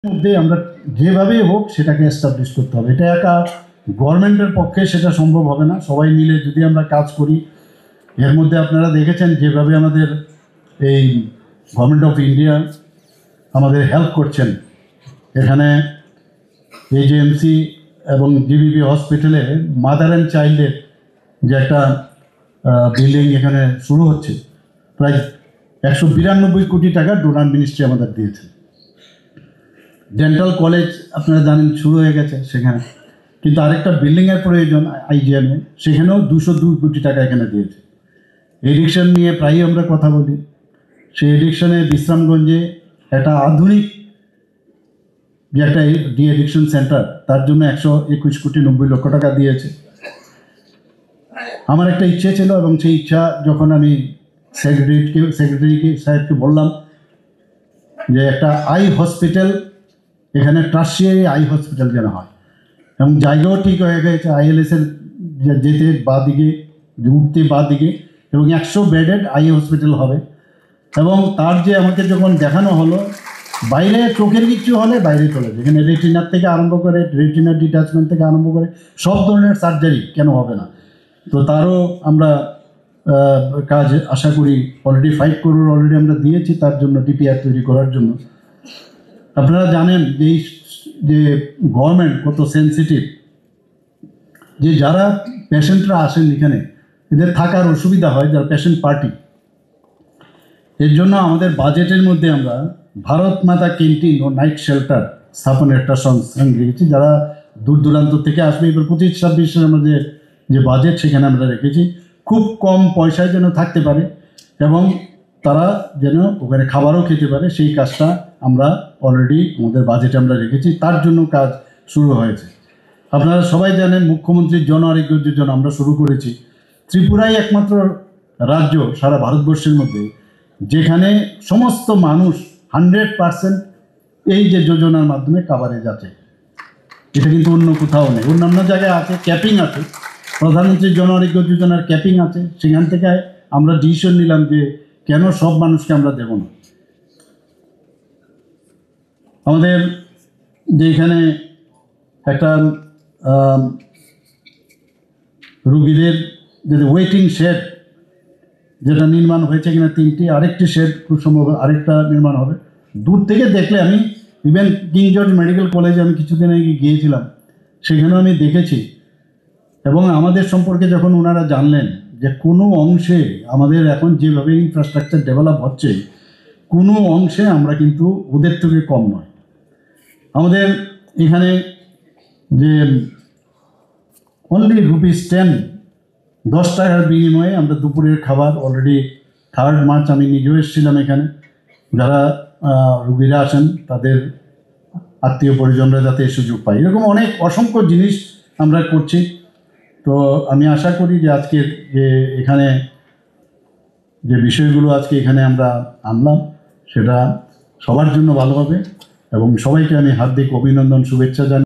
মধ্যে আমরা যেভাবেই হোক সেটাকে এস্টাবলিশ করতে হবে। এটা একা গভর্নমেন্টের পক্ষে সেটা সম্ভব হবে না। সবাই মিলে যদি আমরা কাজ করি, এর মধ্যে আপনারা দেখেছেন যেভাবে আমাদের এই গভর্নমেন্ট অফ ইন্ডিয়া আমাদের হেল্প করছেন। এখানে এজেএমসি এবং জিবিপি হসপিটালে মাদার অ্যান্ড চাইল্ডের যে একটা বিল্ডিং এখানে শুরু হচ্ছে, প্রায় 192 কোটি টাকা ডোনার মিনিস্ট্রি আমাদের দিয়েছে। ডেন্টাল কলেজ আপনারা জানেন শুরু হয়ে গেছে সেখানে, কিন্তু আরেকটা বিল্ডিংয়ের প্রয়োজন আইজিএমে, সেখানেও 202 কোটি টাকা এখানে দিয়েছে। এডিকশন নিয়ে প্রায়ই আমরা কথা বলি। সেই এডিকশনে বিশ্রামগঞ্জে একটা আধুনিক যে একটা ডি এডিকশন সেন্টার, তার জন্য 121 কোটি 90 লক্ষ টাকা দিয়েছে। আমার একটা ইচ্ছে ছিল, এবং সেই ইচ্ছা যখন আমি সেক্রেটারি সাহেবকে বললাম যে একটা আই হসপিটাল এখানে টারশিয়ারি আই হসপিটাল যেন হয়, এবং জায়গাও ঠিক হয়ে গেছে। আইএলএসের যেতে বাদিকে, উঠতে বাদিকে, এবং 100 বেডেড আই হসপিটাল হবে। এবং তার যে আমাকে যখন দেখানো হলো, বাইরে চোখের কিছু হলে বাইরে চলে যায়, এখানে রেটিনার থেকে আরম্ভ করে, রেটিনার ডিটাচমেন্ট থেকে আরম্ভ করে সব ধরনের সার্জারি কেন হবে না। তো তারও আমরা কাজ আশা করি অলরেডি 5 করোড় অলরেডি আমরা দিয়েছি তার জন্য, ডিপিআর তৈরি করার জন্য। আপনারা জানেন যে এই যে গভর্নমেন্ট কত সেন্সিটিভ, যে যারা পেশেন্টরা আসেন এখানে এদের থাকার অসুবিধা হয়, যারা পেশেন্ট পার্টি। এর জন্য আমাদের বাজেটের মধ্যে আমরা ভারত মাতা ক্যান্টিন ও নাইট শেল্টার স্থাপনের একটা সংস্থান রেখেছি, যারা দূর দূরান্ত থেকে আসবে। এবার 25-26 আমাদের যে বাজেট সেখানে আমরা রেখেছি, খুব কম পয়সায় যেন থাকতে পারে এবং তারা যেন ওখানে খাবারও খেতে পারে, সেই কাজটা আমরা অলরেডি আমাদের বাজেটে আমরা রেখেছি। তার জন্য কাজ শুরু হয়েছে। আপনারা সবাই জানেন মুখ্যমন্ত্রীর জন আরোগ্য যোজনা আমরা শুরু করেছি। ত্রিপুরাই একমাত্র রাজ্য সারা ভারতবর্ষের মধ্যে যেখানে সমস্ত মানুষ 100% এই যে যোজনার মাধ্যমে কাভারে যাচ্ছে। এটা কিন্তু অন্য কোথাও নেই। অন্যান্য জায়গায় আছে, ক্যাপিং আছে, প্রধানমন্ত্রী জন আরোগ্য যোজনার ক্যাপিং আছে। সেখান থেকে আমরা ডিসিশন নিলাম যে কেন সব মানুষকে আমরা দেব না। আমাদের যে এখানে একটা রুগীদের যে ওয়েটিং শেড যেটা নির্মাণ হয়েছে কিনা 3টি, আরেকটি শেড খুব সম্ভব আরেকটা নির্মাণ হবে। দূর থেকে দেখলে আমি ইভেন কিং জর্জ মেডিকেল কলেজে আমি কিছুদিন আগে গিয়েছিলাম, সেখানেও আমি দেখেছি। এবং আমাদের সম্পর্কে যখন ওনারা জানলেন যে কোনো অংশে আমাদের এখন যেভাবে ইনফ্রাস্ট্রাকচার ডেভেলপ হচ্ছে, কোনো অংশে আমরা কিন্তু ওদের থেকে কম নয়। আমাদের এখানে যে অনলি ₹10 10 টাকার বিনিময়ে আমরা দুপুরের খাবার অলরেডি 3 মার্চ আমি নিজেও এসেছিলাম এখানে, যারা রুগীরা আসেন তাদের আত্মীয় পরিজনরা যাতে এই সুযোগ পায়। এরকম অনেক অসংখ্য জিনিস আমরা করছি। তো আমি আশা করি যে আজকের যে এখানে যে বিষয়গুলো আজকে এখানে আমরা আনলাম সেটা সবার জন্য ভালো হবে, এবং সবাইকে আমি হার্দিক অভিনন্দন শুভেচ্ছা জানাই।